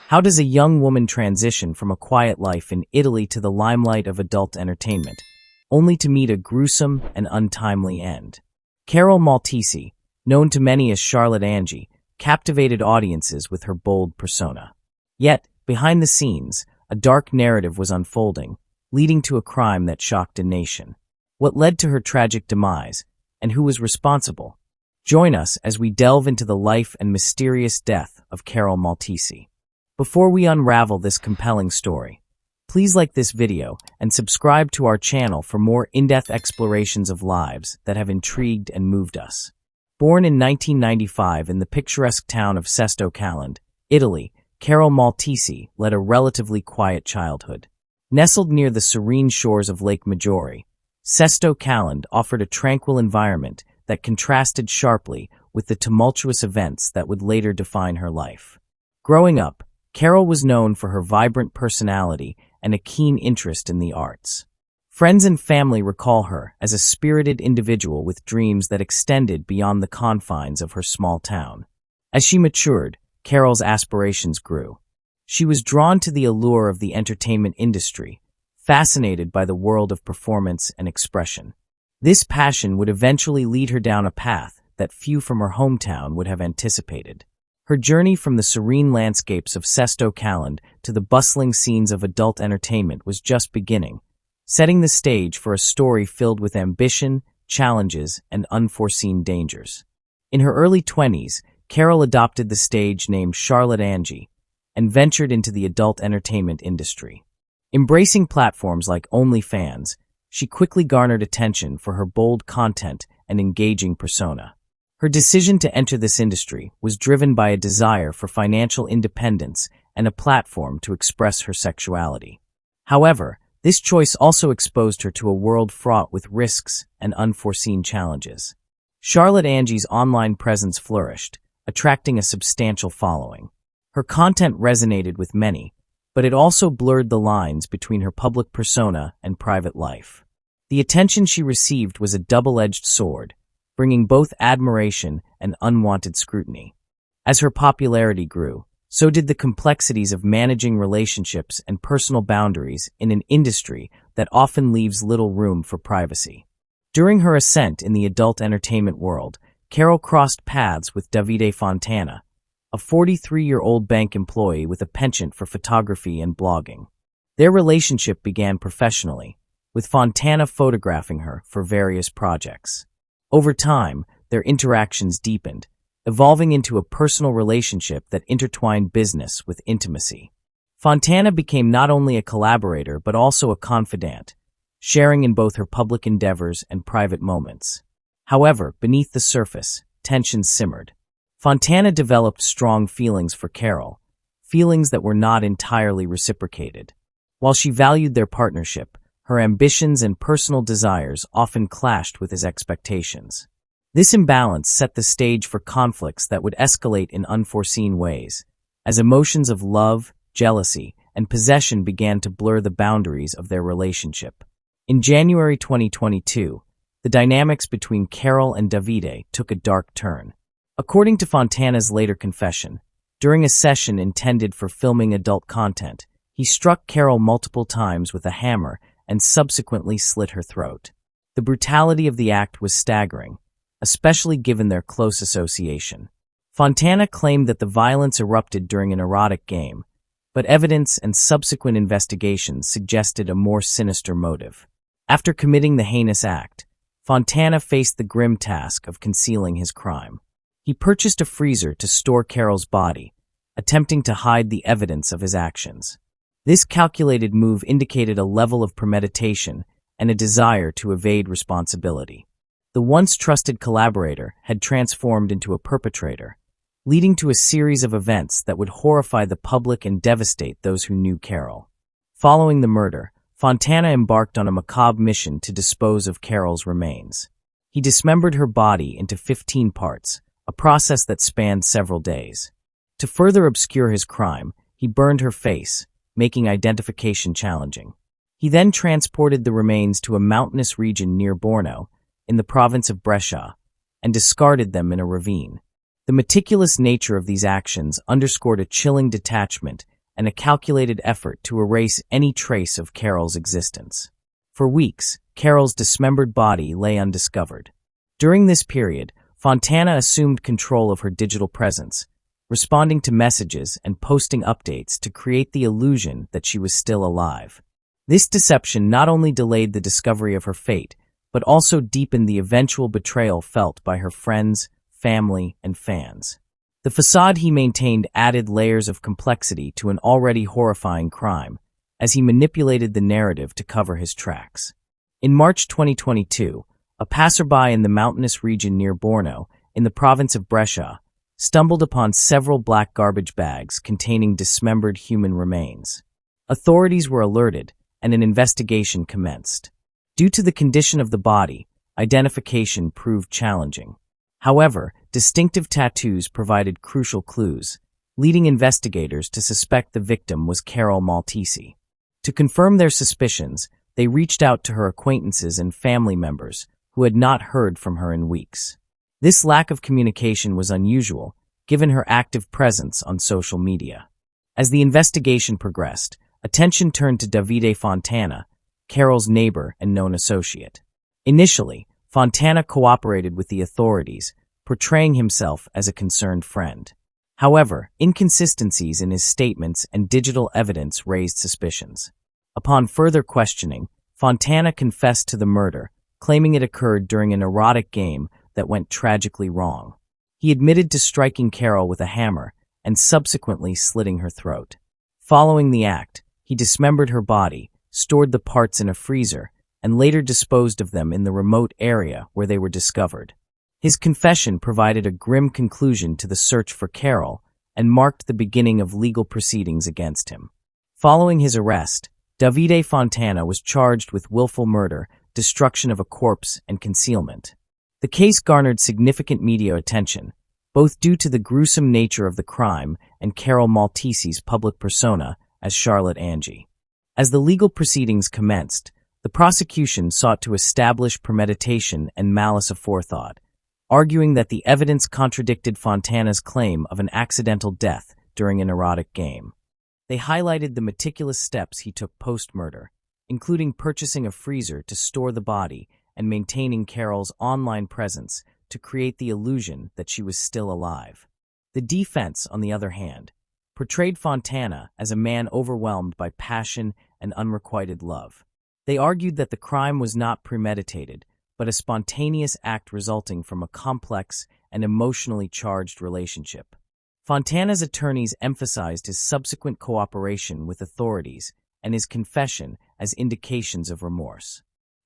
How does a young woman transition from a quiet life in Italy to the limelight of adult entertainment, only to meet a gruesome and untimely end? Carol Maltesi, known to many as Charlotte Angie, captivated audiences with her bold persona. Yet, behind the scenes, a dark narrative was unfolding, leading to a crime that shocked a nation. What led to her tragic demise, and who was responsible? Join us as we delve into the life and mysterious death of Carol Maltesi. Before we unravel this compelling story, please like this video and subscribe to our channel for more in-depth explorations of lives that have intrigued and moved us. Born in 1995 in the picturesque town of Sesto Caland, Italy, Carol Maltesi led a relatively quiet childhood. Nestled near the serene shores of Lake Maggiore, Sesto Caland offered a tranquil environment that contrasted sharply with the tumultuous events that would later define her life. Growing up, Carol was known for her vibrant personality and a keen interest in the arts. Friends and family recall her as a spirited individual with dreams that extended beyond the confines of her small town. As she matured, Carol's aspirations grew. She was drawn to the allure of the entertainment industry, fascinated by the world of performance and expression. This passion would eventually lead her down a path that few from her hometown would have anticipated. Her journey from the serene landscapes of Sesto Caland to the bustling scenes of adult entertainment was just beginning, setting the stage for a story filled with ambition, challenges, and unforeseen dangers. In her early 20s, Carol adopted the stage name Charlotte Angie and ventured into the adult entertainment industry. Embracing platforms like OnlyFans, she quickly garnered attention for her bold content and engaging persona. Her decision to enter this industry was driven by a desire for financial independence and a platform to express her sexuality. However, this choice also exposed her to a world fraught with risks and unforeseen challenges. Charlotte Angie's online presence flourished, attracting a substantial following. Her content resonated with many, but it also blurred the lines between her public persona and private life. The attention she received was a double-edged sword, bringing both admiration and unwanted scrutiny. As her popularity grew, so did the complexities of managing relationships and personal boundaries in an industry that often leaves little room for privacy. During her ascent in the adult entertainment world, Carol crossed paths with Davide Fontana, a 43-year-old bank employee with a penchant for photography and blogging. Their relationship began professionally, with Fontana photographing her for various projects. Over time, their interactions deepened, evolving into a personal relationship that intertwined business with intimacy. Fontana became not only a collaborator but also a confidant, sharing in both her public endeavors and private moments. However, beneath the surface, tensions simmered. Fontana developed strong feelings for Carol, feelings that were not entirely reciprocated. While she valued their partnership, her ambitions and personal desires often clashed with his expectations. This imbalance set the stage for conflicts that would escalate in unforeseen ways, as emotions of love, jealousy, and possession began to blur the boundaries of their relationship. In January 2022, the dynamics between Carol and Davide took a dark turn. According to Fontana's later confession, during a session intended for filming adult content, he struck Carol multiple times with a hammer and subsequently slit her throat. The brutality of the act was staggering, especially given their close association. Fontana claimed that the violence erupted during an erotic game, but evidence and subsequent investigations suggested a more sinister motive. After committing the heinous act, Fontana faced the grim task of concealing his crime. He purchased a freezer to store Carol's body, attempting to hide the evidence of his actions. This calculated move indicated a level of premeditation and a desire to evade responsibility. The once trusted collaborator had transformed into a perpetrator, leading to a series of events that would horrify the public and devastate those who knew Carol. Following the murder, Fontana embarked on a macabre mission to dispose of Carol's remains. He dismembered her body into 15 parts, a process that spanned several days. To further obscure his crime, he burned her face, making identification challenging. He then transported the remains to a mountainous region near Borno, in the province of Brescia, and discarded them in a ravine. The meticulous nature of these actions underscored a chilling detachment and a calculated effort to erase any trace of Carol's existence. For weeks, Carol's dismembered body lay undiscovered. During this period, Fontana assumed control of her digital presence, responding to messages and posting updates to create the illusion that she was still alive. This deception not only delayed the discovery of her fate, but also deepened the eventual betrayal felt by her friends, family, and fans. The facade he maintained added layers of complexity to an already horrifying crime, as he manipulated the narrative to cover his tracks. In March 2022, a passerby in the mountainous region near Borno, in the province of Brescia, stumbled upon several black garbage bags containing dismembered human remains. Authorities were alerted, and an investigation commenced. Due to the condition of the body, identification proved challenging. However, distinctive tattoos provided crucial clues, leading investigators to suspect the victim was Carol Maltesi. To confirm their suspicions, they reached out to her acquaintances and family members who had not heard from her in weeks. This lack of communication was unusual, given her active presence on social media. As the investigation progressed, attention turned to Davide Fontana, Carol's neighbor and known associate. Initially, Fontana cooperated with the authorities, portraying himself as a concerned friend. However, inconsistencies in his statements and digital evidence raised suspicions. Upon further questioning, Fontana confessed to the murder, claiming it occurred during an erotic game that went tragically wrong. He admitted to striking Carol with a hammer and subsequently slitting her throat. Following the act, he dismembered her body, stored the parts in a freezer, and later disposed of them in the remote area where they were discovered. His confession provided a grim conclusion to the search for Carol and marked the beginning of legal proceedings against him. Following his arrest, Davide Fontana was charged with willful murder, destruction of a corpse, and concealment. The case garnered significant media attention, both due to the gruesome nature of the crime and Carol Maltesi's public persona as Charlotte Angie. As the legal proceedings commenced, the prosecution sought to establish premeditation and malice aforethought, arguing that the evidence contradicted Fontana's claim of an accidental death during an erotic game. They highlighted the meticulous steps he took post-murder, including purchasing a freezer to store the body and maintaining Carol's online presence to create the illusion that she was still alive. The defense, on the other hand, portrayed Fontana as a man overwhelmed by passion and unrequited love. They argued that the crime was not premeditated, but a spontaneous act resulting from a complex and emotionally charged relationship. Fontana's attorneys emphasized his subsequent cooperation with authorities and his confession as indications of remorse.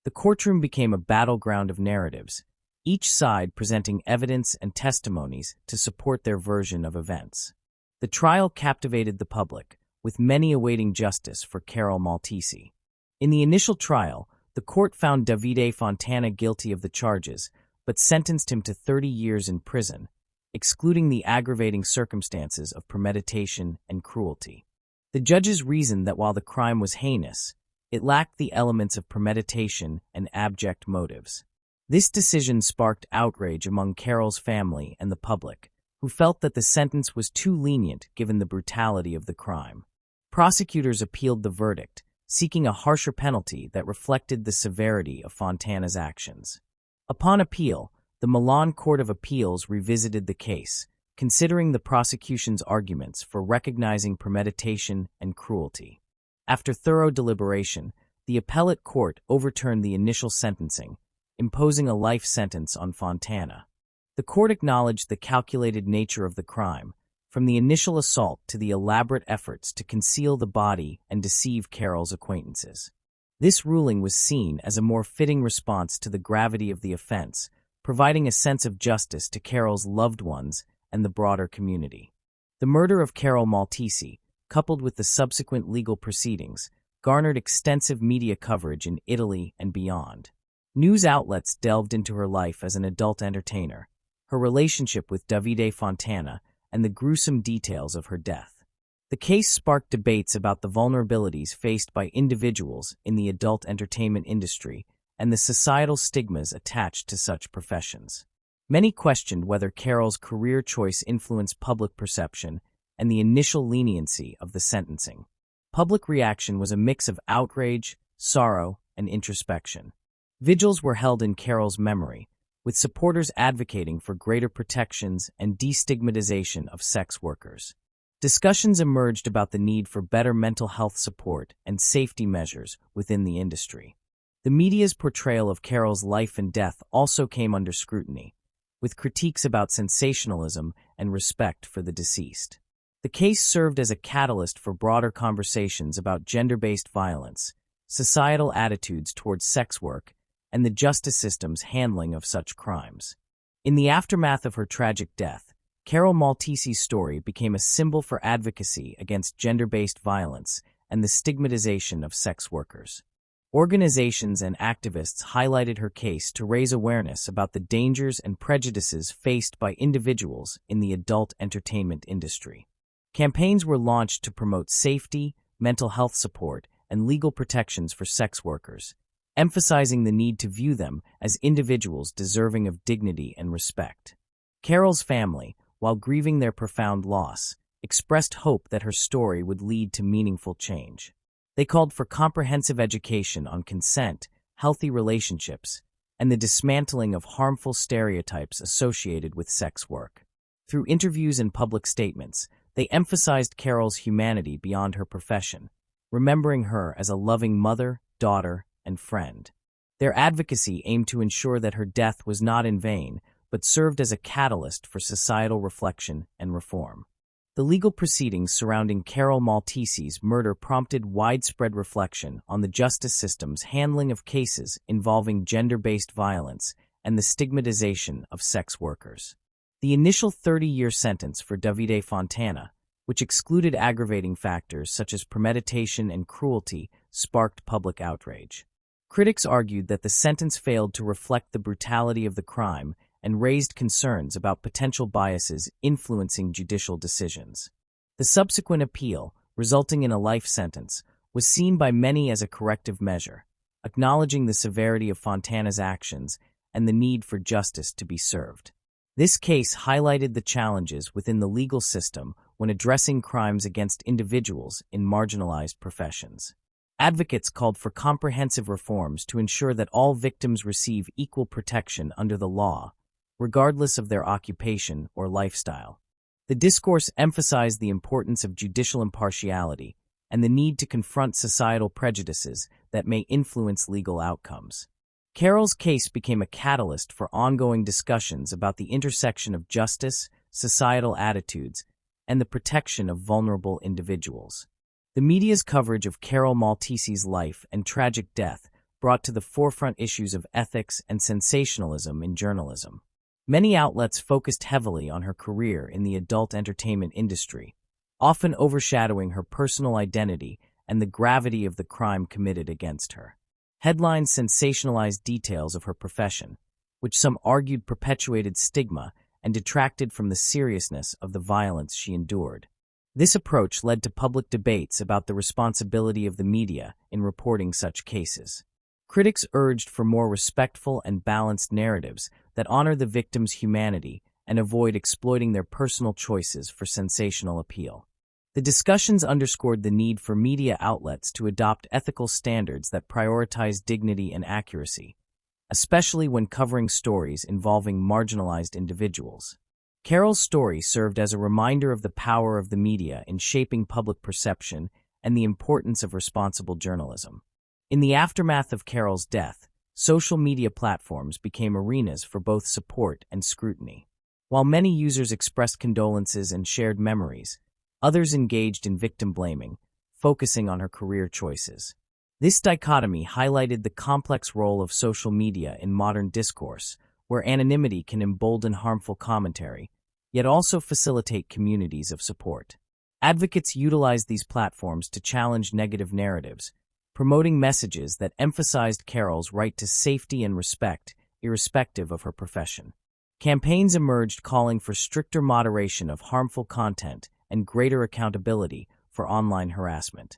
The courtroom became a battleground of narratives, each side presenting evidence and testimonies to support their version of events. The trial captivated the public, with many awaiting justice for Carol Maltesi. In the initial trial, the court found Davide Fontana guilty of the charges, but sentenced him to 30 years in prison, excluding the aggravating circumstances of premeditation and cruelty. The judges reasoned that while the crime was heinous, it lacked the elements of premeditation and abject motives. This decision sparked outrage among Carol's family and the public, who felt that the sentence was too lenient given the brutality of the crime. Prosecutors appealed the verdict, seeking a harsher penalty that reflected the severity of Fontana's actions. Upon appeal, the Milan Court of Appeals revisited the case, considering the prosecution's arguments for recognizing premeditation and cruelty. After thorough deliberation, the appellate court overturned the initial sentencing, imposing a life sentence on Fontana. The court acknowledged the calculated nature of the crime, from the initial assault to the elaborate efforts to conceal the body and deceive Carol's acquaintances. This ruling was seen as a more fitting response to the gravity of the offense, providing a sense of justice to Carol's loved ones and the broader community. The murder of Carol Maltesi, coupled with the subsequent legal proceedings, garnered extensive media coverage in Italy and beyond. News outlets delved into her life as an adult entertainer, her relationship with Davide Fontana, and the gruesome details of her death. The case sparked debates about the vulnerabilities faced by individuals in the adult entertainment industry and the societal stigmas attached to such professions. Many questioned whether Carol's career choice influenced public perception and the initial leniency of the sentencing. Public reaction was a mix of outrage, sorrow, and introspection. Vigils were held in Carol's memory, with supporters advocating for greater protections and destigmatization of sex workers. Discussions emerged about the need for better mental health support and safety measures within the industry. The media's portrayal of Carol's life and death also came under scrutiny, with critiques about sensationalism and respect for the deceased. The case served as a catalyst for broader conversations about gender-based violence, societal attitudes towards sex work, and the justice system's handling of such crimes. In the aftermath of her tragic death, Carol Maltesi's story became a symbol for advocacy against gender-based violence and the stigmatization of sex workers. Organizations and activists highlighted her case to raise awareness about the dangers and prejudices faced by individuals in the adult entertainment industry. Campaigns were launched to promote safety, mental health support, and legal protections for sex workers, emphasizing the need to view them as individuals deserving of dignity and respect. Carol's family, while grieving their profound loss, expressed hope that her story would lead to meaningful change. They called for comprehensive education on consent, healthy relationships, and the dismantling of harmful stereotypes associated with sex work. Through interviews and public statements, they emphasized Carol's humanity beyond her profession, remembering her as a loving mother, daughter, and friend. Their advocacy aimed to ensure that her death was not in vain, but served as a catalyst for societal reflection and reform. The legal proceedings surrounding Carol Maltesi's murder prompted widespread reflection on the justice system's handling of cases involving gender-based violence and the stigmatization of sex workers. The initial 30-year sentence for Davide Fontana, which excluded aggravating factors such as premeditation and cruelty, sparked public outrage. Critics argued that the sentence failed to reflect the brutality of the crime and raised concerns about potential biases influencing judicial decisions. The subsequent appeal, resulting in a life sentence, was seen by many as a corrective measure, acknowledging the severity of Fontana's actions and the need for justice to be served. This case highlighted the challenges within the legal system when addressing crimes against individuals in marginalized professions. Advocates called for comprehensive reforms to ensure that all victims receive equal protection under the law, regardless of their occupation or lifestyle. The discourse emphasized the importance of judicial impartiality and the need to confront societal prejudices that may influence legal outcomes. Carol's case became a catalyst for ongoing discussions about the intersection of justice, societal attitudes, and the protection of vulnerable individuals. The media's coverage of Carol Maltesi's life and tragic death brought to the forefront issues of ethics and sensationalism in journalism. Many outlets focused heavily on her career in the adult entertainment industry, often overshadowing her personal identity and the gravity of the crime committed against her. Headlines sensationalized details of her profession, which some argued perpetuated stigma and detracted from the seriousness of the violence she endured. This approach led to public debates about the responsibility of the media in reporting such cases. Critics urged for more respectful and balanced narratives that honor the victim's humanity and avoid exploiting their personal choices for sensational appeal. The discussions underscored the need for media outlets to adopt ethical standards that prioritize dignity and accuracy, especially when covering stories involving marginalized individuals. Carol's story served as a reminder of the power of the media in shaping public perception and the importance of responsible journalism. In the aftermath of Carol's death, social media platforms became arenas for both support and scrutiny. While many users expressed condolences and shared memories, others engaged in victim blaming, focusing on her career choices. This dichotomy highlighted the complex role of social media in modern discourse, where anonymity can embolden harmful commentary, yet also facilitate communities of support. Advocates utilize these platforms to challenge negative narratives, promoting messages that emphasized Carol's right to safety and respect, irrespective of her profession. Campaigns emerged calling for stricter moderation of harmful content and greater accountability for online harassment.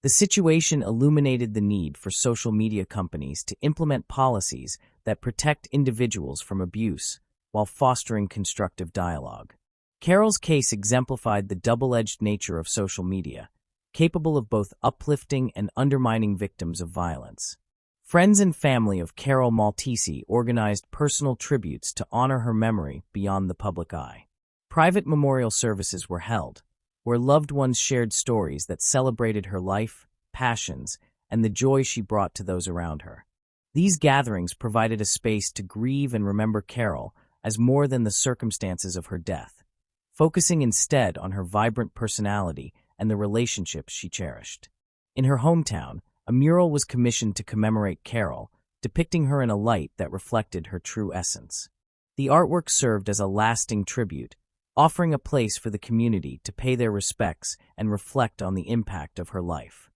The situation illuminated the need for social media companies to implement policies that protect individuals from abuse while fostering constructive dialogue. Carol's case exemplified the double-edged nature of social media, capable of both uplifting and undermining victims of violence. Friends and family of Carol Maltese organized personal tributes to honor her memory beyond the public eye. Private memorial services were held, where loved ones shared stories that celebrated her life, passions, and the joy she brought to those around her. These gatherings provided a space to grieve and remember Carol as more than the circumstances of her death, focusing instead on her vibrant personality and the relationships she cherished. In her hometown, a mural was commissioned to commemorate Carol, depicting her in a light that reflected her true essence. The artwork served as a lasting tribute, offering a place for the community to pay their respects and reflect on the impact of her life.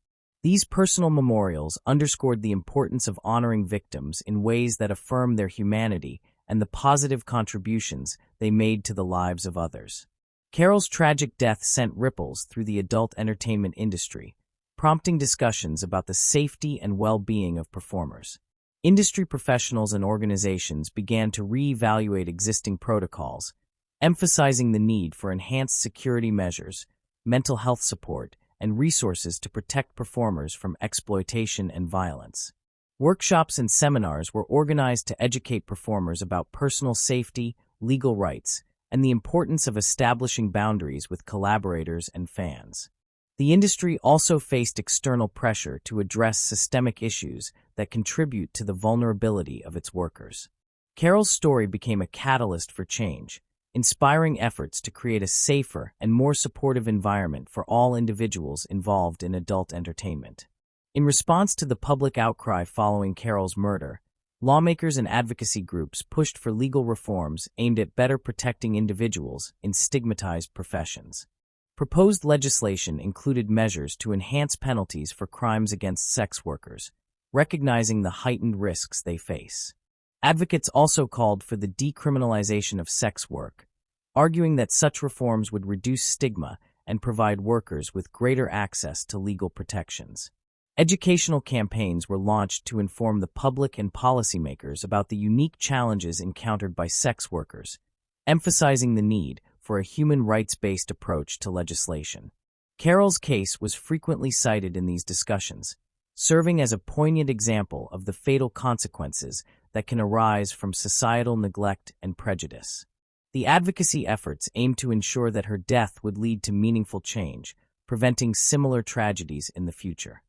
These personal memorials underscored the importance of honoring victims in ways that affirm their humanity and the positive contributions they made to the lives of others. Carol's tragic death sent ripples through the adult entertainment industry, prompting discussions about the safety and well-being of performers. Industry professionals and organizations began to re-evaluate existing protocols, emphasizing the need for enhanced security measures, mental health support, and resources to protect performers from exploitation and violence. Workshops and seminars were organized to educate performers about personal safety, legal rights, and the importance of establishing boundaries with collaborators and fans. The industry also faced external pressure to address systemic issues that contribute to the vulnerability of its workers. Carol's story became a catalyst for change, inspiring efforts to create a safer and more supportive environment for all individuals involved in adult entertainment. In response to the public outcry following Carol's murder, lawmakers and advocacy groups pushed for legal reforms aimed at better protecting individuals in stigmatized professions. Proposed legislation included measures to enhance penalties for crimes against sex workers, recognizing the heightened risks they face. Advocates also called for the decriminalization of sex work, arguing that such reforms would reduce stigma and provide workers with greater access to legal protections. Educational campaigns were launched to inform the public and policymakers about the unique challenges encountered by sex workers, emphasizing the need for a human rights-based approach to legislation. Carol's case was frequently cited in these discussions, serving as a poignant example of the fatal consequences that can arise from societal neglect and prejudice. The advocacy efforts aimed to ensure that her death would lead to meaningful change, preventing similar tragedies in the future.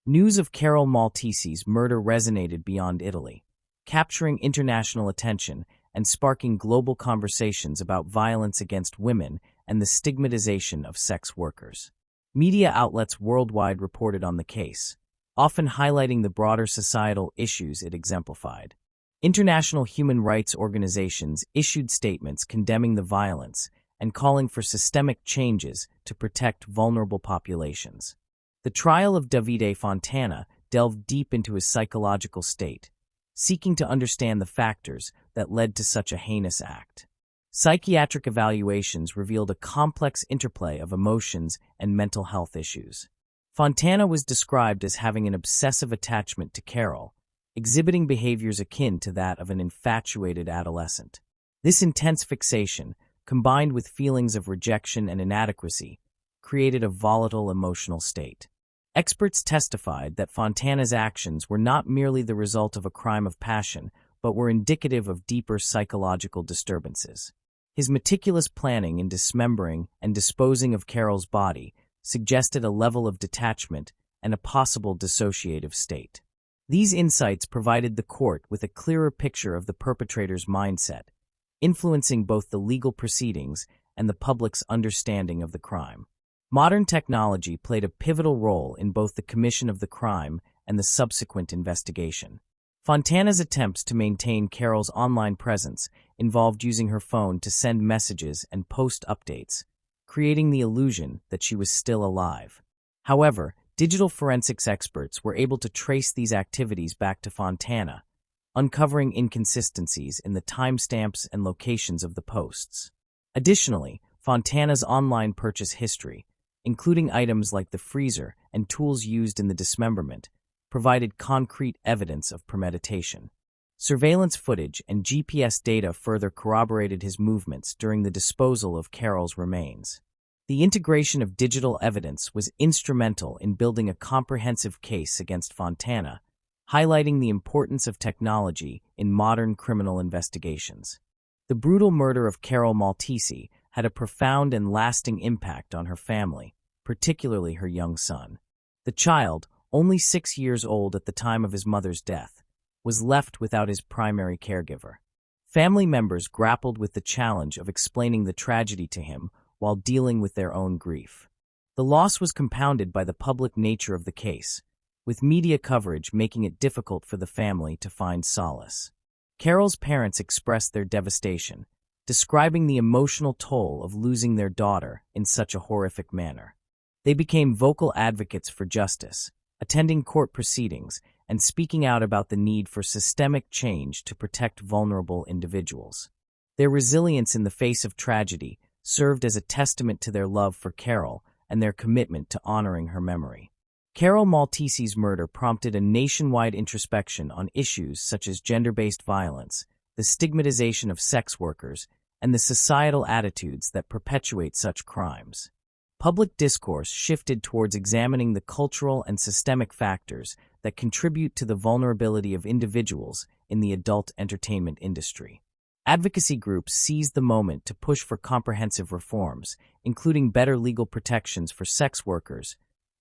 News of Carol Maltese's murder resonated beyond Italy, capturing international attention and sparking global conversations about violence against women and the stigmatization of sex workers. Media outlets worldwide reported on the case, often highlighting the broader societal issues it exemplified. International human rights organizations issued statements condemning the violence and calling for systemic changes to protect vulnerable populations. The trial of Davide Fontana delved deep into his psychological state, seeking to understand the factors that led to such a heinous act. Psychiatric evaluations revealed a complex interplay of emotions and mental health issues. Fontana was described as having an obsessive attachment to Carol, exhibiting behaviors akin to that of an infatuated adolescent. This intense fixation, combined with feelings of rejection and inadequacy, created a volatile emotional state. Experts testified that Fontana's actions were not merely the result of a crime of passion, but were indicative of deeper psychological disturbances. His meticulous planning in dismembering and disposing of Carol's body suggested a level of detachment and a possible dissociative state. These insights provided the court with a clearer picture of the perpetrator's mindset, influencing both the legal proceedings and the public's understanding of the crime. Modern technology played a pivotal role in both the commission of the crime and the subsequent investigation. Fontana's attempts to maintain Carol's online presence involved using her phone to send messages and post updates, creating the illusion that she was still alive. However, digital forensics experts were able to trace these activities back to Fontana, uncovering inconsistencies in the timestamps and locations of the posts. Additionally, Fontana's online purchase history, including items like the freezer and tools used in the dismemberment, provided concrete evidence of premeditation. Surveillance footage and GPS data further corroborated his movements during the disposal of Carol's remains. The integration of digital evidence was instrumental in building a comprehensive case against Fontana, highlighting the importance of technology in modern criminal investigations. The brutal murder of Carol Maltese had a profound and lasting impact on her family, particularly her young son. The child, only 6 years old at the time of his mother's death, was left without his primary caregiver. Family members grappled with the challenge of explaining the tragedy to him while dealing with their own grief. The loss was compounded by the public nature of the case, with media coverage making it difficult for the family to find solace. Carol's parents expressed their devastation, describing the emotional toll of losing their daughter in such a horrific manner. They became vocal advocates for justice, attending court proceedings and speaking out about the need for systemic change to protect vulnerable individuals. Their resilience in the face of tragedy served as a testament to their love for Carol and their commitment to honoring her memory. Carol Maltese's murder prompted a nationwide introspection on issues such as gender-based violence, the stigmatization of sex workers, and the societal attitudes that perpetuate such crimes. Public discourse shifted towards examining the cultural and systemic factors that contribute to the vulnerability of individuals in the adult entertainment industry. Advocacy groups seized the moment to push for comprehensive reforms, including better legal protections for sex workers,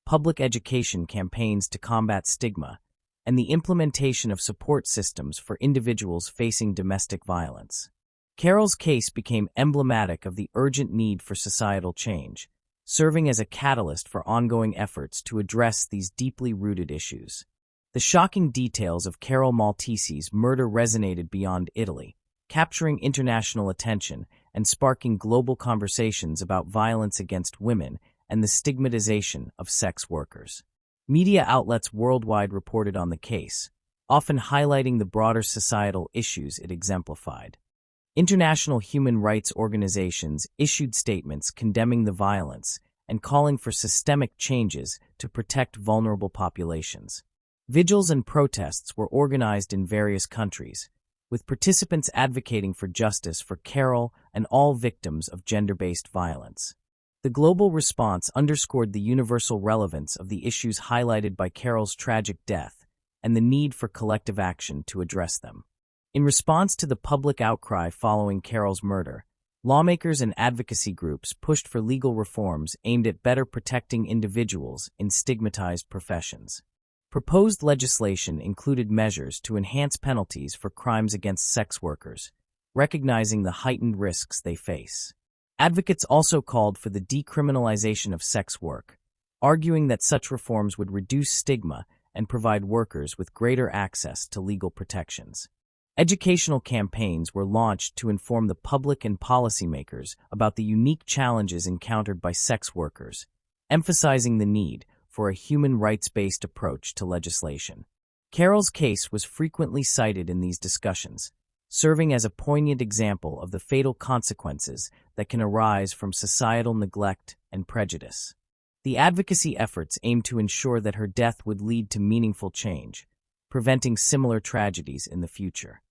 public education campaigns to combat stigma, and the implementation of support systems for individuals facing domestic violence. Carol's case became emblematic of the urgent need for societal change, serving as a catalyst for ongoing efforts to address these deeply rooted issues. The shocking details of Carol Maltese's murder resonated beyond Italy, capturing international attention and sparking global conversations about violence against women and the stigmatization of sex workers. Media outlets worldwide reported on the case, often highlighting the broader societal issues it exemplified. International human rights organizations issued statements condemning the violence and calling for systemic changes to protect vulnerable populations. Vigils and protests were organized in various countries, with participants advocating for justice for Carol and all victims of gender-based violence. The global response underscored the universal relevance of the issues highlighted by Carol's tragic death and the need for collective action to address them. In response to the public outcry following Carol's murder, lawmakers and advocacy groups pushed for legal reforms aimed at better protecting individuals in stigmatized professions. Proposed legislation included measures to enhance penalties for crimes against sex workers, recognizing the heightened risks they face. Advocates also called for the decriminalization of sex work, arguing that such reforms would reduce stigma and provide workers with greater access to legal protections. Educational campaigns were launched to inform the public and policymakers about the unique challenges encountered by sex workers, emphasizing the need for a human rights-based approach to legislation. Carol's case was frequently cited in these discussions, serving as a poignant example of the fatal consequences that can arise from societal neglect and prejudice. The advocacy efforts aimed to ensure that her death would lead to meaningful change, preventing similar tragedies in the future.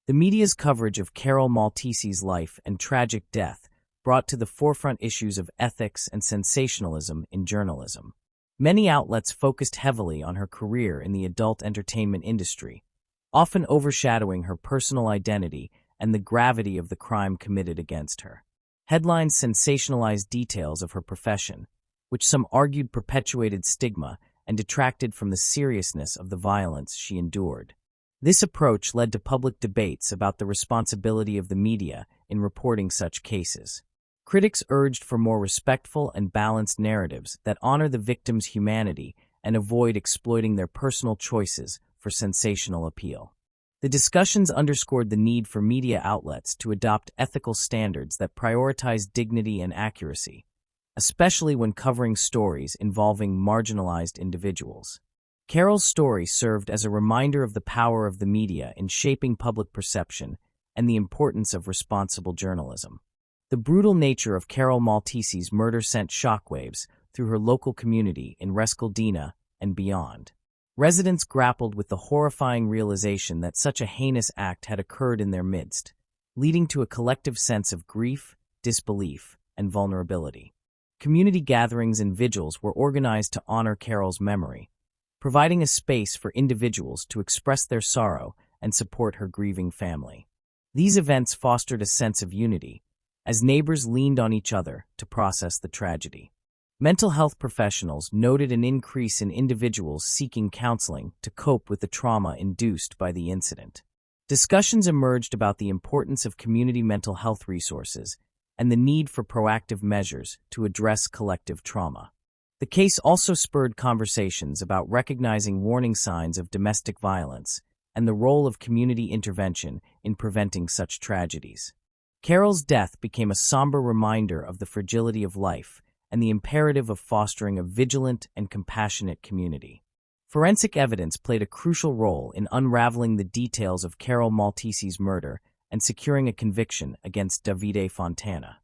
The media's coverage of Carol Maltese's life and tragic death brought to the forefront issues of ethics and sensationalism in journalism. Many outlets focused heavily on her career in the adult entertainment industry, often overshadowing her personal identity and the gravity of the crime committed against her. Headlines sensationalized details of her profession, which some argued perpetuated stigma and detracted from the seriousness of the violence she endured. This approach led to public debates about the responsibility of the media in reporting such cases. Critics urged for more respectful and balanced narratives that honor the victim's humanity and avoid exploiting their personal choices for sensational appeal. The discussions underscored the need for media outlets to adopt ethical standards that prioritize dignity and accuracy, especially when covering stories involving marginalized individuals. Carol's story served as a reminder of the power of the media in shaping public perception and the importance of responsible journalism. The brutal nature of Carol Maltese's murder sent shockwaves through her local community in Rescaldina and beyond. Residents grappled with the horrifying realization that such a heinous act had occurred in their midst, leading to a collective sense of grief, disbelief, and vulnerability. Community gatherings and vigils were organized to honor Carol's memory, providing a space for individuals to express their sorrow and support her grieving family. These events fostered a sense of unity, as neighbors leaned on each other to process the tragedy. Mental health professionals noted an increase in individuals seeking counseling to cope with the trauma induced by the incident. Discussions emerged about the importance of community mental health resources and the need for proactive measures to address collective trauma. The case also spurred conversations about recognizing warning signs of domestic violence and the role of community intervention in preventing such tragedies. Carol's death became a somber reminder of the fragility of life and the imperative of fostering a vigilant and compassionate community. Forensic evidence played a crucial role in unraveling the details of Carol Maltesi's murder and securing a conviction against Davide Fontana.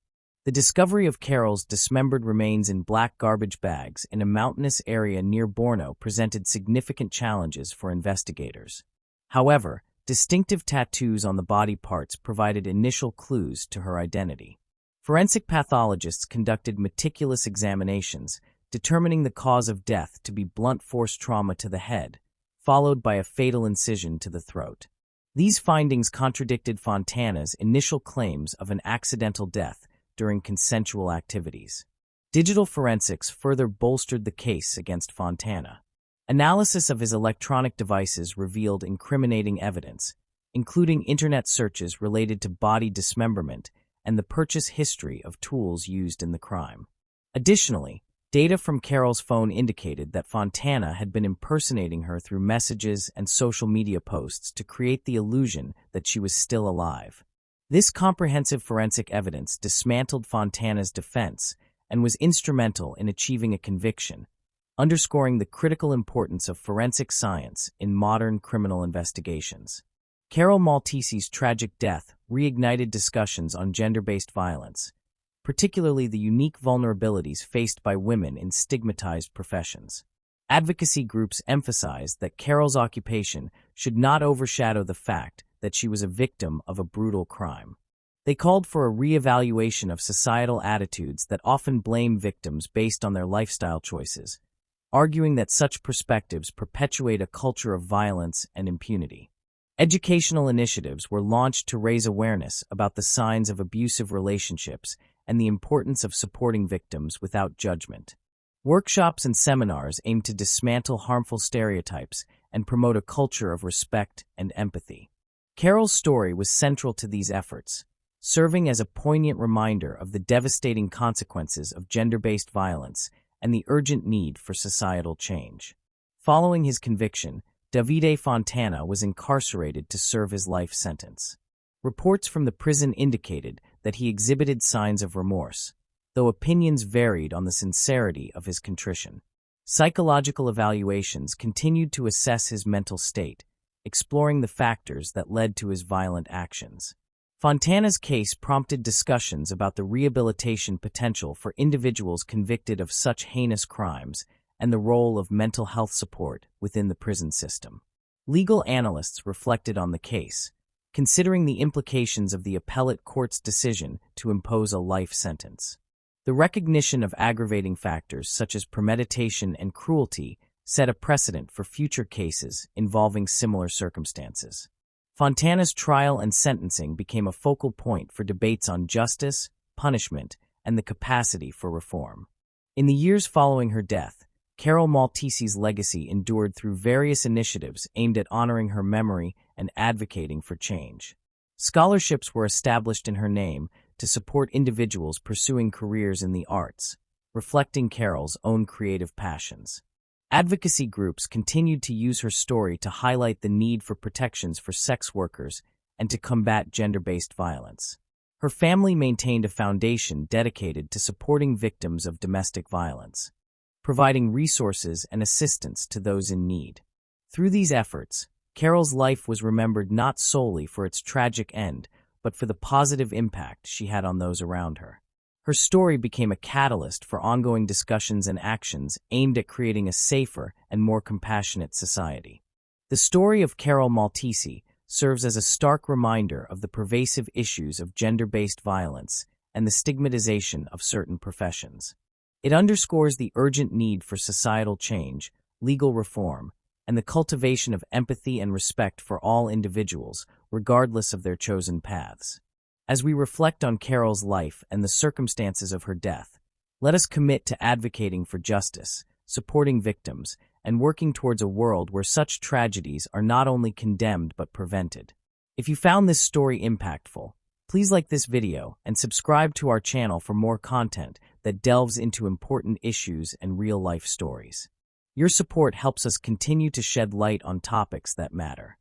The discovery of Carol's dismembered remains in black garbage bags in a mountainous area near Borno presented significant challenges for investigators. However, distinctive tattoos on the body parts provided initial clues to her identity. Forensic pathologists conducted meticulous examinations, determining the cause of death to be blunt force trauma to the head, followed by a fatal incision to the throat. These findings contradicted Fontana's initial claims of an accidental death during consensual activities. Digital forensics further bolstered the case against Fontana. Analysis of his electronic devices revealed incriminating evidence, including internet searches related to body dismemberment and the purchase history of tools used in the crime. Additionally, data from Carol's phone indicated that Fontana had been impersonating her through messages and social media posts to create the illusion that she was still alive. This comprehensive forensic evidence dismantled Fontana's defense and was instrumental in achieving a conviction, underscoring the critical importance of forensic science in modern criminal investigations. Carol Maltesi's tragic death reignited discussions on gender-based violence, particularly the unique vulnerabilities faced by women in stigmatized professions. Advocacy groups emphasized that Carol's occupation should not overshadow the fact that she was a victim of a brutal crime. They called for a re-evaluation of societal attitudes that often blame victims based on their lifestyle choices, arguing that such perspectives perpetuate a culture of violence and impunity. Educational initiatives were launched to raise awareness about the signs of abusive relationships and the importance of supporting victims without judgment. Workshops and seminars aimed to dismantle harmful stereotypes and promote a culture of respect and empathy. Carol's story was central to these efforts, serving as a poignant reminder of the devastating consequences of gender-based violence and the urgent need for societal change. Following his conviction, Davide Fontana was incarcerated to serve his life sentence. Reports from the prison indicated that he exhibited signs of remorse, though opinions varied on the sincerity of his contrition. Psychological evaluations continued to assess his mental state, exploring the factors that led to his violent actions. Fontana's case prompted discussions about the rehabilitation potential for individuals convicted of such heinous crimes and the role of mental health support within the prison system. Legal analysts reflected on the case, considering the implications of the appellate court's decision to impose a life sentence. The recognition of aggravating factors such as premeditation and cruelty set a precedent for future cases involving similar circumstances. Fontana's trial and sentencing became a focal point for debates on justice, punishment, and the capacity for reform. In the years following her death, Carol Maltesi's legacy endured through various initiatives aimed at honoring her memory and advocating for change. Scholarships were established in her name to support individuals pursuing careers in the arts, reflecting Carol's own creative passions. Advocacy groups continued to use her story to highlight the need for protections for sex workers and to combat gender-based violence. Her family maintained a foundation dedicated to supporting victims of domestic violence, providing resources and assistance to those in need. Through these efforts, Carol's life was remembered not solely for its tragic end, but for the positive impact she had on those around her. Her story became a catalyst for ongoing discussions and actions aimed at creating a safer and more compassionate society. The story of Carol Maltesi serves as a stark reminder of the pervasive issues of gender-based violence and the stigmatization of certain professions. It underscores the urgent need for societal change, legal reform, and the cultivation of empathy and respect for all individuals, regardless of their chosen paths. As we reflect on Carol's life and the circumstances of her death, let us commit to advocating for justice, supporting victims, and working towards a world where such tragedies are not only condemned but prevented. If you found this story impactful, please like this video and subscribe to our channel for more content that delves into important issues and real-life stories. Your support helps us continue to shed light on topics that matter.